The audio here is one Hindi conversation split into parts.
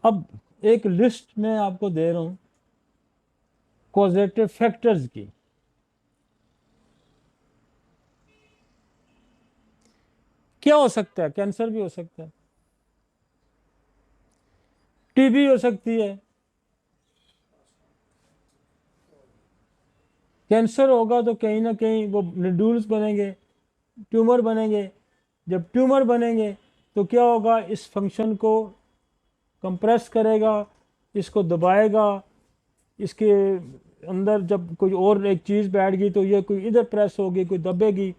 अब एक लिस्ट मैं आपको दे रहा हूं कॉजेटिव फैक्टर्स की। क्या हो सकता है? कैंसर भी हो सकता है, टीबी हो सकती है। कैंसर होगा तो कहीं ना कहीं वो नोड्यूल्स बनेंगे, ट्यूमर बनेंगे। जब ट्यूमर बनेंगे तो क्या होगा, इस फंक्शन को कंप्रेस करेगा, इसको दबाएगा। इसके अंदर जब कोई और एक चीज़ बैठ गई तो ये कोई इधर प्रेस होगी, कोई दबेगी,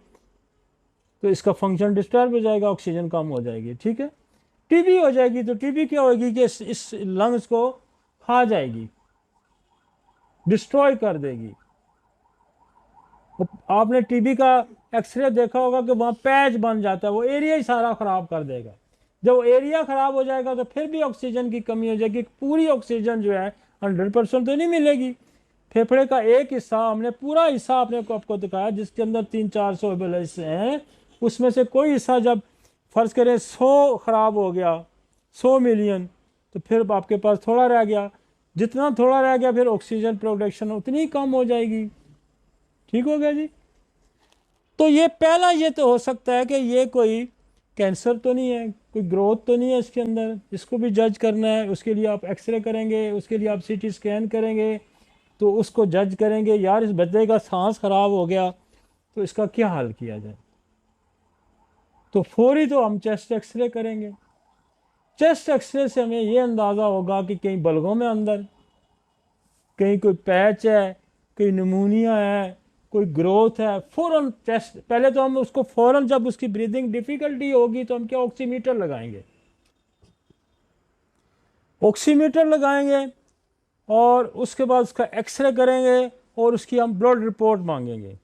तो इसका फंक्शन डिस्टर्ब हो जाएगा, ऑक्सीजन कम हो जाएगी। ठीक है। टीबी हो जाएगी तो टीबी क्या होगी कि इस लंग्स को खा जाएगी, डिस्ट्रॉय कर देगी। आपने टीबी का एक्सरे देखा होगा कि वहाँ पैच बन जाता है, वो एरिया ही सारा खराब कर देगा। जब एरिया खराब हो जाएगा तो फिर भी ऑक्सीजन की कमी हो जाएगी, पूरी ऑक्सीजन जो है 100% तो नहीं मिलेगी। फेफड़े का एक हिस्सा, हमने पूरा हिस्सा आपने को आपको दिखाया जिसके अंदर 300-400 हिस्से हैं, उसमें से कोई हिस्सा जब फर्ज करें 100 खराब हो गया, 100 मिलियन, तो फिर आपके पास थोड़ा रह गया। जितना थोड़ा रह गया फिर ऑक्सीजन प्रोडक्शन उतनी कम हो जाएगी। ठीक हो गया जी। तो ये पहला ये तो हो सकता है कि ये कोई कैंसर तो नहीं है, कोई ग्रोथ तो नहीं है इसके अंदर, इसको भी जज करना है। उसके लिए आप एक्सरे करेंगे, उसके लिए आप सीटी स्कैन करेंगे, तो उसको जज करेंगे यार इस बच्चे का सांस खराब हो गया तो इसका क्या हाल किया जाए। तो फौरी तो हम चेस्ट एक्सरे करेंगे। चेस्ट एक्सरे से हमें ये अंदाज़ा होगा कि कहीं बलगों में अंदर कहीं कोई पैच है, कोई नमूनिया है, कोई ग्रोथ है। फौरन टेस्ट, पहले तो हम उसको फौरन, जब उसकी ब्रीदिंग डिफिकल्टी होगी तो हम क्या ऑक्सीमीटर लगाएंगे, ऑक्सीमीटर लगाएंगे, और उसके बाद उसका एक्सरे करेंगे और उसकी हम ब्लड रिपोर्ट मांगेंगे।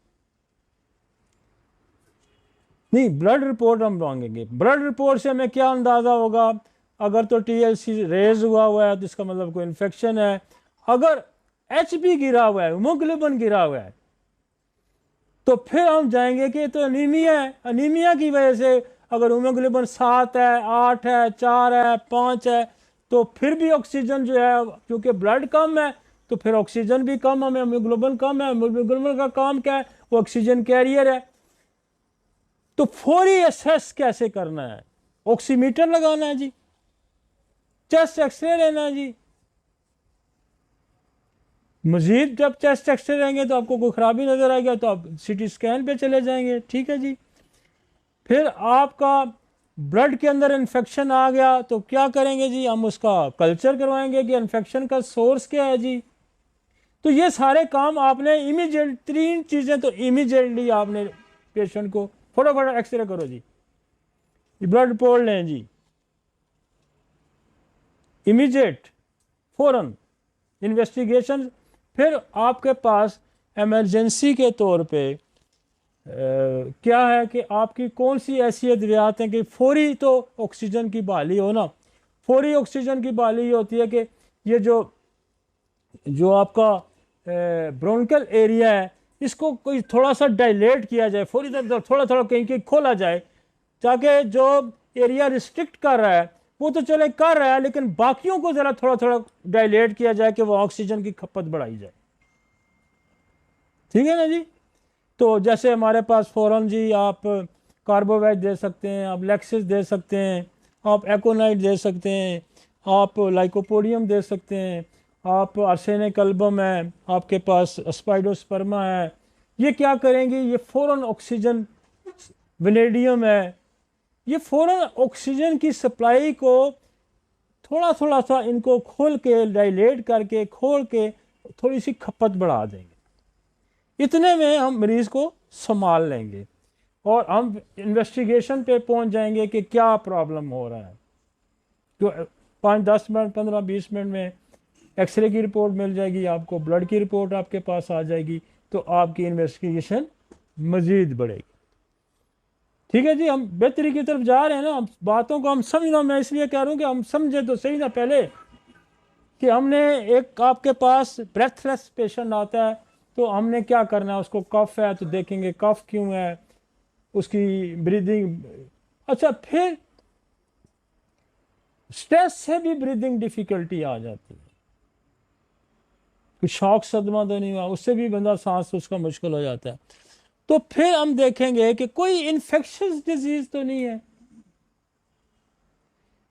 नहीं, ब्लड रिपोर्ट हम मांगेंगे। ब्लड रिपोर्ट से हमें क्या अंदाज़ा होगा, अगर तो टीएलसी रेज हुआ है तो इसका मतलब कोई इन्फेक्शन है। अगर एचबी गिरा हुआ है, हीमोग्लोबिन गिरा हुआ है, तो फिर हम जाएंगे कि तो अनीमिया है। अनीमिया की वजह से अगर हीमोग्लोबिन 7 है, 8 है, 4 है, 5 है, तो फिर भी ऑक्सीजन जो है, क्योंकि ब्लड कम है तो फिर ऑक्सीजन भी कम, हमें हीमोग्लोबिन कम है। हीमोग्लोबिन का काम क्या है, वो ऑक्सीजन कैरियर है। तो फौरी असेस कैसे करना है, ऑक्सीमीटर लगाना है जी, चेस्ट एक्सरे लेना है जी। मजीद जब चेस्ट एक्सरे रहेंगे तो आपको कोई खराबी नजर आएगा तो आप सीटी स्कैन पे चले जाएंगे। ठीक है जी। फिर आपका ब्लड के अंदर इन्फेक्शन आ गया तो क्या करेंगे जी, हम उसका कल्चर करवाएंगे कि इन्फेक्शन का सोर्स क्या है जी। तो ये सारे काम आपने इमीडिएट, 3 चीजें तो इमीडिएटली आपने पेशेंट को फटाफट एक्सरे करो जी, ब्लड रिपोर्ट लें जी, इमीडिएट, फौरन इन्वेस्टिगेशन। फिर आपके पास इमरजेंसी के तौर पे क्या है कि आपकी कौन सी ऐसी अद्वियात हैं कि फौरी तो ऑक्सीजन की बहाली हो ना। फौरी ऑक्सीजन की बहाली होती है कि ये जो जो आपका ब्रोंकल एरिया है, इसको कोई थोड़ा सा डायलेट किया जाए, फौरी तौर थोड़ा थोड़ा कहीं कहीं खोला जाए, ताकि जो एरिया रिस्ट्रिक्ट कर रहा है वो तो चले कर रहा है, लेकिन बाकियों को ज़रा थोड़ा थोड़ा डायलेट किया जाए कि वो ऑक्सीजन की खपत बढ़ाई जाए। ठीक है ना जी। तो जैसे हमारे पास फौरन जी आप कार्बोवेट दे सकते हैं, आप लेक्सिस दे सकते हैं, आप एकोनाइट दे सकते हैं, आप लाइकोपोडियम दे सकते हैं, आप आर्सेनिक एल्बम है, आपके पास स्पाइडोस्पर्मा है। ये क्या करेंगे, ये फौरन ऑक्सीजन, वेनेडियम है, ये फौरन ऑक्सीजन की सप्लाई को थोड़ा थोड़ा सा इनको खोल के, डायलेट करके खोल के थोड़ी सी खपत बढ़ा देंगे। इतने में हम मरीज को संभाल लेंगे और हम इन्वेस्टिगेशन पे पहुंच जाएंगे कि क्या प्रॉब्लम हो रहा है। तो 5-10 मिनट, 15-20 मिनट में एक्सरे की रिपोर्ट मिल जाएगी आपको, ब्लड की रिपोर्ट आपके पास आ जाएगी, तो आपकी इन्वेस्टिगेशन मजीद बढ़ेगी। ठीक है जी। हम बेहतरी की तरफ जा रहे हैं ना, हम बातों को हम समझना, मैं इसलिए कह रहा हूँ कि हम समझे तो सही ना पहले, कि हमने एक आपके पास ब्रेथलेस पेशेंट आता है तो हमने क्या करना है, उसको कफ है तो देखेंगे कफ क्यों है, उसकी ब्रीदिंग। अच्छा, फिर स्ट्रेस से भी ब्रीदिंग डिफिकल्टी आ जाती है, कुछ शॉक सदमा तो नहीं हुआ, उससे भी बंदा सांस उसका मुश्किल हो जाता है। तो फिर हम देखेंगे कि कोई इन्फेक्शियस डिजीज तो नहीं है,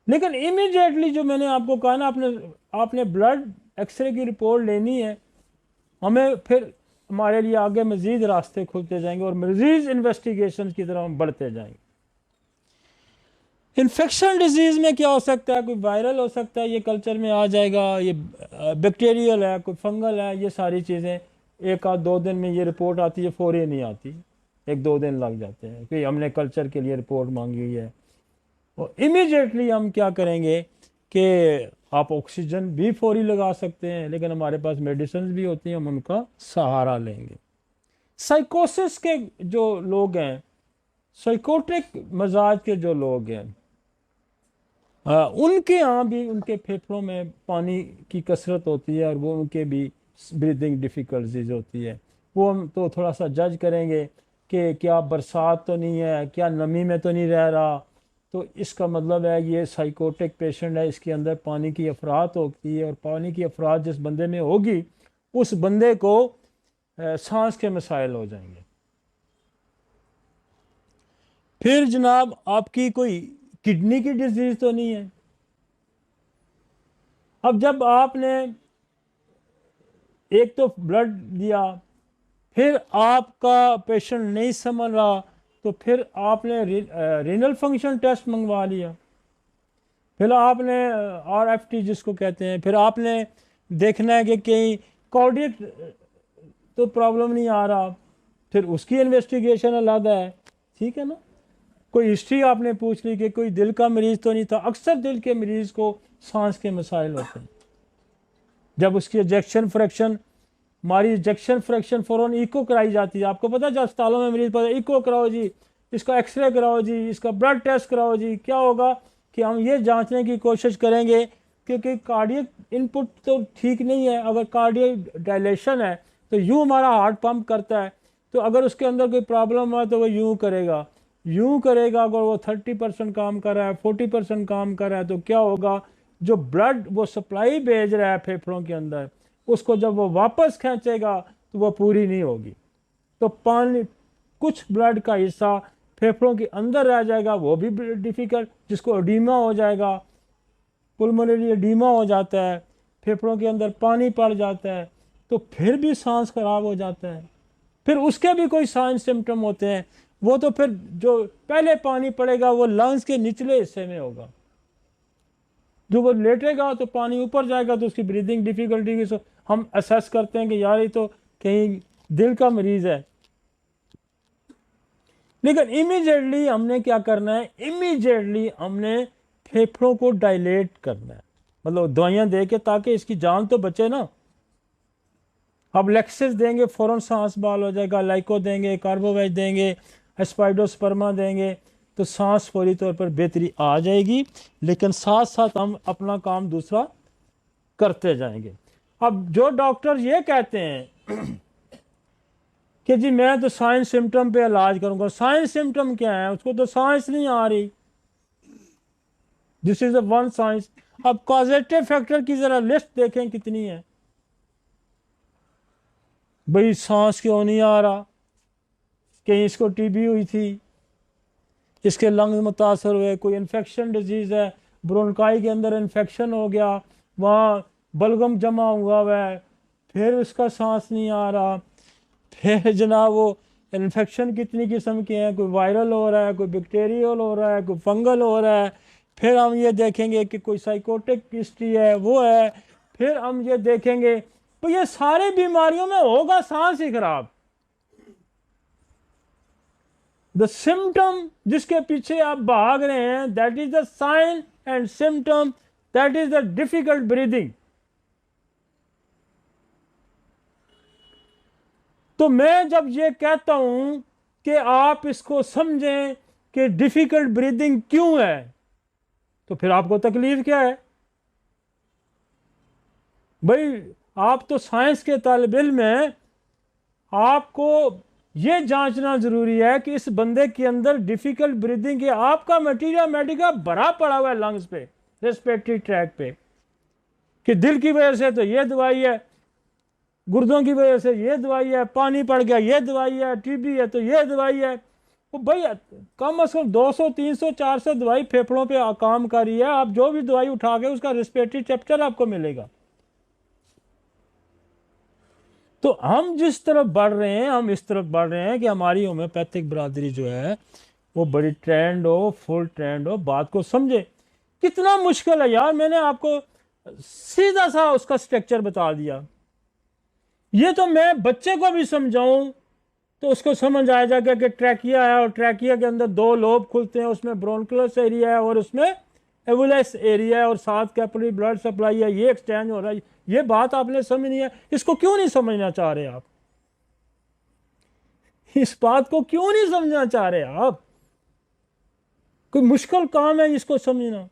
लेकिन इमीडिएटली जो मैंने आपको कहा ना, आपने ब्लड एक्सरे की रिपोर्ट लेनी है, हमें फिर हमारे लिए आगे मजीद रास्ते खुलते जाएंगे और मजीद इन्वेस्टिगेशन की तरफ हम बढ़ते जाएंगे। इन्फेक्शन डिजीज में क्या हो सकता है, कोई वायरल हो सकता है, ये कल्चर में आ जाएगा, ये बैक्टीरियल है, कोई फंगल है, ये सारी चीज़ें एक आध दो दिन में ये रिपोर्ट आती है, फौरी नहीं आती, एक दो दिन लग जाते हैं कि हमने कल्चर के लिए रिपोर्ट मांगी हुई है। और इमीडिएटली हम क्या करेंगे कि आप ऑक्सीजन भी फौरी लगा सकते हैं, लेकिन हमारे पास मेडिसिन भी होती हैं, हम उनका सहारा लेंगे। साइकोसिस के जो लोग हैं, साइकोटिक मजाज के जो लोग हैं, उनके यहाँ भी उनके फेफड़ों में पानी की कसरत होती है और वो उनके भी ब्रीदिंग डिफ़िकल्टीज होती है। वो हम तो थोड़ा सा जज करेंगे कि क्या बरसात तो नहीं है, क्या नमी में तो नहीं रह रहा, तो इसका मतलब है ये साइकोटिक पेशेंट है, इसके अंदर पानी की अफरात होती है, और पानी की अफरात जिस बंदे में होगी उस बंदे को सांस के मसाइल हो जाएंगे। फिर जनाब आपकी कोई किडनी की डिजीज तो नहीं है। अब जब आपने एक तो ब्लड दिया, फिर आपका पेशेंट नहीं समझ रहा, तो फिर आपने रीनल फंक्शन टेस्ट मंगवा लिया, फिर आपने RFT जिसको कहते हैं, फिर आपने देखना है कि कहीं कार्डियक तो प्रॉब्लम नहीं आ रहा, फिर उसकी इन्वेस्टिगेशन अलग है, ठीक है ना। कोई हिस्ट्री आपने पूछ ली कि कोई दिल का मरीज तो नहीं था, अक्सर दिल के मरीज को सांस के मसाइल होते हैं। जब उसकी इजेक्शन फ्रैक्शन, हमारी इजेक्शन फ्रैक्शन फ़ौरन इको कराई जाती है, आपको पता है, जब अस्पतालों में मरीज पर इको कराओ जी, इसका एक्सरे कराओ जी, इसका ब्लड टेस्ट कराओ जी, क्या होगा कि हम ये जांचने की कोशिश करेंगे क्योंकि कार्डियक इनपुट तो ठीक नहीं है। अगर कार्डियक डायलेशन है तो यूँ हमारा हार्ट पंप करता है, तो अगर उसके अंदर कोई प्रॉब्लम है तो वो यूँ करेगा, यूँ करेगा। अगर वो 30% काम कर रहा है, 40% काम कर रहा है, तो क्या होगा, जो ब्लड वो सप्लाई भेज रहा है फेफड़ों के अंदर, उसको जब वो वापस खींचेगा तो वो पूरी नहीं होगी, तो पानी कुछ ब्लड का हिस्सा फेफड़ों के अंदर रह जाएगा, वो भी डिफिकल्ट, जिसको एडीमा हो जाएगा, पुल्मोनरी एडीमा हो जाता है, फेफड़ों के अंदर पानी पड़ जाता है, तो फिर भी सांस खराब हो जाता है। फिर उसके भी कोई साइन सिम्टम होते हैं, वो तो फिर जो पहले पानी पड़ेगा वो लंग्स के निचले हिस्से में होगा, जो वो लेटेगा तो पानी ऊपर जाएगा, तो उसकी ब्रीदिंग डिफिकल्टी की हम असेस करते हैं कि यार ये तो कहीं दिल का मरीज है। लेकिन इमीडिएटली हमने क्या करना है, इमीडिएटली हमने फेफड़ों को डायलेट करना है, मतलब दवाइयां दे के, ताकि इसकी जान तो बचे ना। अब लेक्सिस देंगे फौरन सांस बहाल हो जाएगा, लाइको देंगे, कार्बोवेज देंगे, एस्पाइडोस्पर्मा देंगे, तो सांस फौरी तौर पर बेहतरी आ जाएगी, लेकिन साथ साथ हम अपना काम दूसरा करते जाएंगे। अब जो डॉक्टर ये कहते हैं कि जी मैं तो साइंस सिम्टम पे इलाज करूंगा, साइंस सिम्टम क्या है, उसको तो साइंस नहीं आ रही, this is the one science. अब कॉजेटिव फैक्टर की जरा लिस्ट देखें कितनी है, भाई सांस क्यों नहीं आ रहा, कहीं इसको टीबी हुई थी, इसके लंग्स मुतासर हुए, कोई इन्फेक्शन डिजीज है, ब्रोंकाई के अंदर इन्फेक्शन हो गया, वहाँ बलगम जमा हुआ है, फिर उसका सांस नहीं आ रहा। फिर जनाब वो इन्फेक्शन कितनी किस्म के हैं, कोई वायरल हो रहा है, कोई बैक्टीरियल हो रहा है, कोई फंगल हो रहा है। फिर हम ये देखेंगे कि कोई साइकोटिक हिस्ट्री है, वो है। फिर हम ये देखेंगे तो ये सारी बीमारियों में होगा सांस ही खराब। द सिम्टम जिसके पीछे आप भाग रहे हैं, that is the sign and symptom, that is the difficult breathing. तो मैं जब ये कहता हूं कि आप इसको समझें कि डिफिकल्ट ब्रीदिंग क्यों है, तो फिर आपको तकलीफ क्या है भाई। आप तो साइंस के तालिब इल्म हैं, आपको ये जांचना जरूरी है कि इस बंदे के अंदर डिफिकल्ट ब्रीदिंग है, आपका मटीरियल मेडिका भरा पड़ा हुआ है लंग्स पे, रेस्पिरेटरी ट्रैक पे, कि दिल की वजह से तो ये दवाई है, गुर्दों की वजह से ये दवाई है, पानी पड़ गया ये दवाई है, टीबी है तो ये दवाई है। वो भाई कम से कम 200 300 400 दवाई फेफड़ों पे काम कर रही है। आप जो भी दवाई उठा के उसका रेस्पिरेटरी चैप्टर आपको मिलेगा। तो हम जिस तरफ बढ़ रहे हैं, हम इस तरफ बढ़ रहे हैं कि हमारी होम्योपैथिक बरादरी जो है वो बड़ी ट्रेंड हो, फुल ट्रेंड हो, बात को समझे। कितना मुश्किल है यार, मैंने आपको सीधा सा उसका स्ट्रक्चर बता दिया। ये तो मैं बच्चे को भी समझाऊं तो उसको समझ आ जाएगा कि ट्रैकिया है और ट्रैकिया के अंदर 2 लोब खुलते हैं, उसमें ब्रोंकुलस एरिया है और उसमें एवुलस एरिया है और साथ कैपिलरी ब्लड सप्लाई है, ये एक्सचेंज हो रहा है। ये बात आपने समझनी है। इसको क्यों नहीं समझना चाह रहे आप? इस बात को क्यों नहीं समझना चाह रहे आप? कोई मुश्किल काम है इसको समझना?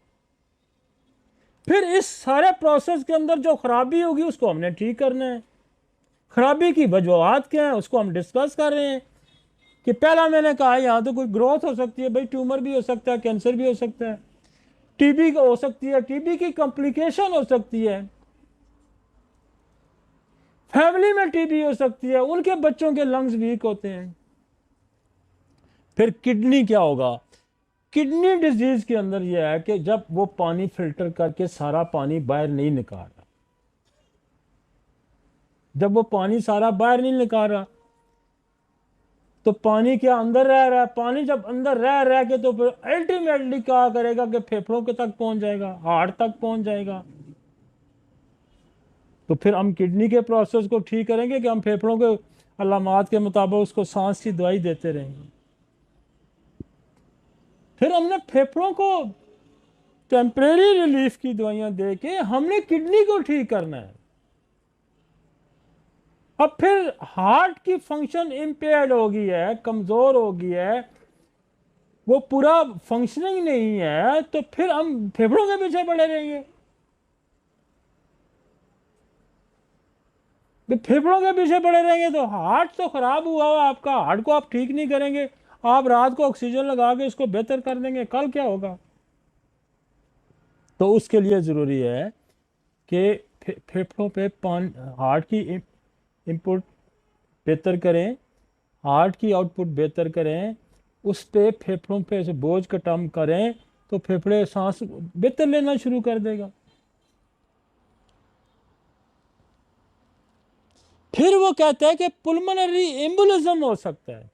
फिर इस सारे प्रोसेस के अंदर जो खराबी होगी उसको हमने ठीक करना है। खराबी की वजूहात क्या है उसको हम डिस्कस कर रहे हैं। कि पहला मैंने कहा यहां तो कोई ग्रोथ हो सकती है, भाई ट्यूमर भी हो सकता है, कैंसर भी हो सकता है, टीबी हो सकती है, टीबी की कॉम्प्लिकेशन हो सकती है, फैमिली में टीबी हो सकती है, उनके बच्चों के लंग्स वीक होते हैं। फिर किडनी क्या होगा? किडनी डिजीज के अंदर यह है कि जब वो पानी फिल्टर करके सारा पानी बाहर नहीं निकाल रहा, जब वो पानी सारा बाहर नहीं निकाल रहा तो पानी क्या अंदर रह रहा है? पानी जब अंदर रह के तो फिर अल्टीमेटली क्या करेगा कि फेफड़ों के तक पहुंच जाएगा, हार्ट तक पहुंच जाएगा। तो फिर हम किडनी के प्रोसेस को ठीक करेंगे कि हम फेफड़ों के अलामात के मुताबिक उसको सांस की दवाई देते रहेंगे? फिर हमने फेफड़ों को टेम्परेरी रिलीफ की दवाइयां दे के हमने किडनी को ठीक करना है। अब फिर हार्ट की फंक्शन इंपेयर्ड हो गई है, कमजोर हो गई है, वो पूरा फंक्शनिंग नहीं है, तो फिर हम फेफड़ों के पीछे पड़े रहेंगे। फेफड़ों के पीछे पड़े रहेंगे तो हार्ट तो खराब हुआ हुआ आपका, हार्ट को आप ठीक नहीं करेंगे। आप रात को ऑक्सीजन लगा के इसको बेहतर कर देंगे, कल क्या होगा? तो उसके लिए जरूरी है कि फेफड़ों पे हार्ट की इनपुट बेहतर करें, हार्ट की आउटपुट बेहतर करें, उस पे फेफड़ों पे से बोझ का कम करें तो फेफड़े सांस बेहतर लेना शुरू कर देगा। फिर वो कहता है कि पुल्मोनरी एम्बोलिज्म हो सकता है।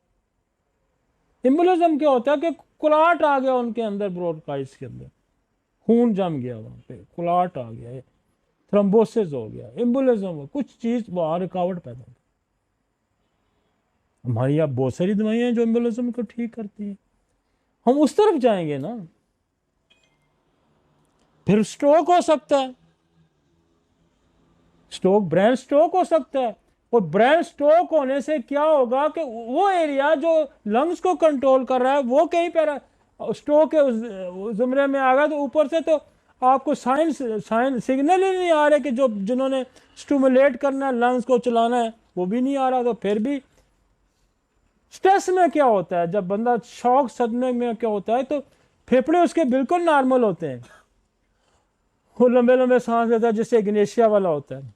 एम्बोलिज्म क्या होता है कि क्लॉट आ गया उनके अंदर, ब्रोंकाइटिस के अंदर खून जम गया, वहां पे क्लॉट आ गया, थ्रोम्बोसिस हो गया, एम्बोलिज्म, कुछ चीज वहां रुकावट पैदा हो। हमारी आप बहुत सारी दवाइयां हैं जो एम्बोलिज्म को ठीक करती है, हम उस तरफ जाएंगे ना। फिर स्ट्रोक हो सकता है, स्ट्रोक, ब्रेन स्ट्रोक हो सकता है। और ब्रेन स्ट्रोक होने से क्या होगा कि वो एरिया जो लंग्स को कंट्रोल कर रहा है वो कहीं पर स्ट्रोक के उस जुमरे में आ गया, तो ऊपर से तो आपको साइन सिग्नल ही नहीं आ रहे कि जो जिन्होंने स्टिमुलेट करना है, लंग्स को चलाना है, वो भी नहीं आ रहा। तो फिर भी स्ट्रेस में क्या होता है, जब बंदा शॉक सदमे में क्या होता है, तो फेफड़े उसके बिल्कुल नॉर्मल होते हैं, वो लंबे लंबे सांस लेता है जिससे इग्नेशिया वाला होता है।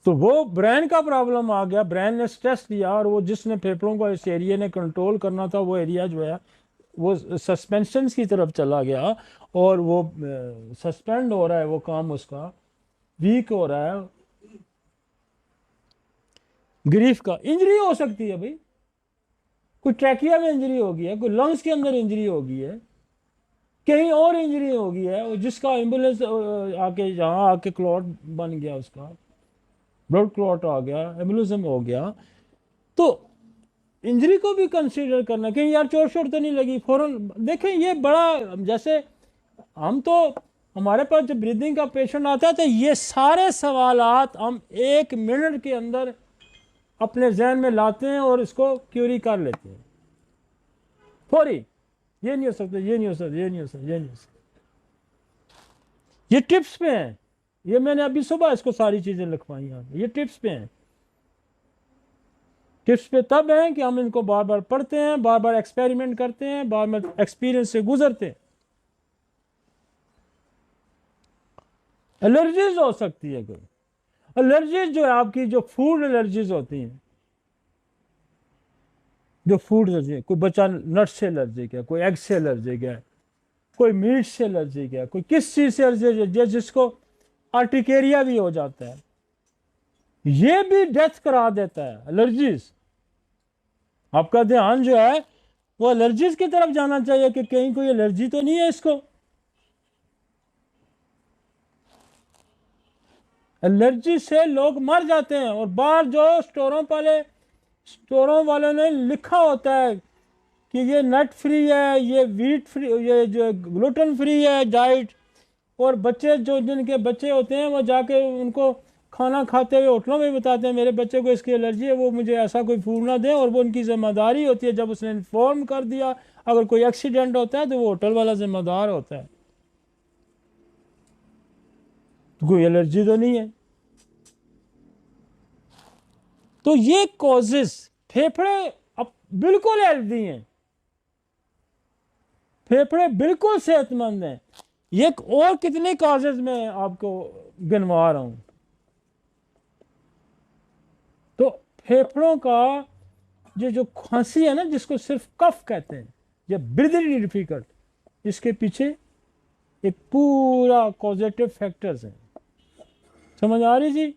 तो वो ब्रेन का प्रॉब्लम आ गया, ब्रेन ने स्ट्रेस दिया और वो जिसने फेफड़ों को इस एरिया ने कंट्रोल करना था, वो एरिया जो है वो सस्पेंशन की तरफ चला गया और वो सस्पेंड हो रहा है, वो काम उसका वीक हो रहा है। ग्रीफ का इंजरी हो सकती है भाई, कोई ट्रैकिया में इंजरी हो गई है, कोई लंग्स के अंदर इंजरी हो गई है, कहीं और इंजरी हो गई है, जिसका एम्बुलेंस आके यहाँ आके क्लॉट बन गया, उसका ब्लड क्लॉट आ गया, एम्बुलिज्म हो गया, तो इंजरी को भी कंसीडर करना। कहीं यार चोट शोट तो नहीं लगी, फौरन देखें। ये बड़ा, जैसे हम तो हमारे पास जब ब्रीदिंग का पेशेंट आता है तो ये सारे सवालात हम 1 मिनट के अंदर अपने जहन में लाते हैं और इसको क्यूरी कर लेते हैं फौरी। ये नहीं हो सकता, ये नहीं हो सकता, ये नहीं हो सकता, ये नहीं हो सकता। ये टिप्स पे हैं, ये मैंने अभी सुबह इसको सारी चीजें लिखवाई हैं, ये टिप्स पे हैं। टिप्स पे तब हैं कि हम इनको बार बार पढ़ते हैं, बार बार एक्सपेरिमेंट करते हैं, बार बार एक्सपीरियंस से गुजरते हैं। एलर्जीज हो सकती है कोई एलर्जीज जो है आपकी, जो फूड एलर्जीज होती हैं, जो फूड एलर्जी, कोई बच्चा नट से एलर्जिक है, कोई एग से एलर्जिक है, कोई मीट से एलर्जिक है, कोई किस चीज से एलर्जिक है, जिसको आर्टिकेरिया भी हो जाता है, ये भी डेथ करा देता है। एलर्जीज, आपका ध्यान जो है वो एलर्जीज की तरफ जाना चाहिए कि कहीं कोई एलर्जी तो नहीं है इसको। एलर्जी से लोग मर जाते हैं, और बाहर जो स्टोरों वालों ने लिखा होता है कि ये नट फ्री है, ये वीट फ्री, ये जो ग्लूटेन फ्री है डाइट, और बच्चे जो जिनके बच्चे होते हैं वो जाके उनको खाना खाते हुए होटलों में बताते हैं मेरे बच्चे को इसकी एलर्जी है, वो मुझे ऐसा कोई फूड ना दें, और वो उनकी जिम्मेदारी होती है, जब उसने इन्फॉर्म कर दिया अगर कोई एक्सीडेंट होता है तो वो होटल वाला जिम्मेदार होता है। तो कोई एलर्जी तो नहीं है। तो ये कॉजेस, फेफड़े अब बिल्कुल हेल्दी हैं, फेफड़े बिल्कुल सेहतमंद हैं। ये और कितने कॉजेज में आपको गिनवा रहा हूं। तो फेफड़ों का जो खांसी है ना, जिसको सिर्फ कफ कहते हैं, या ब्रीदिंग डिफिकल्ट, इसके पीछे एक पूरा कॉजेटिव फैक्टर्स हैं। समझ आ रही जी?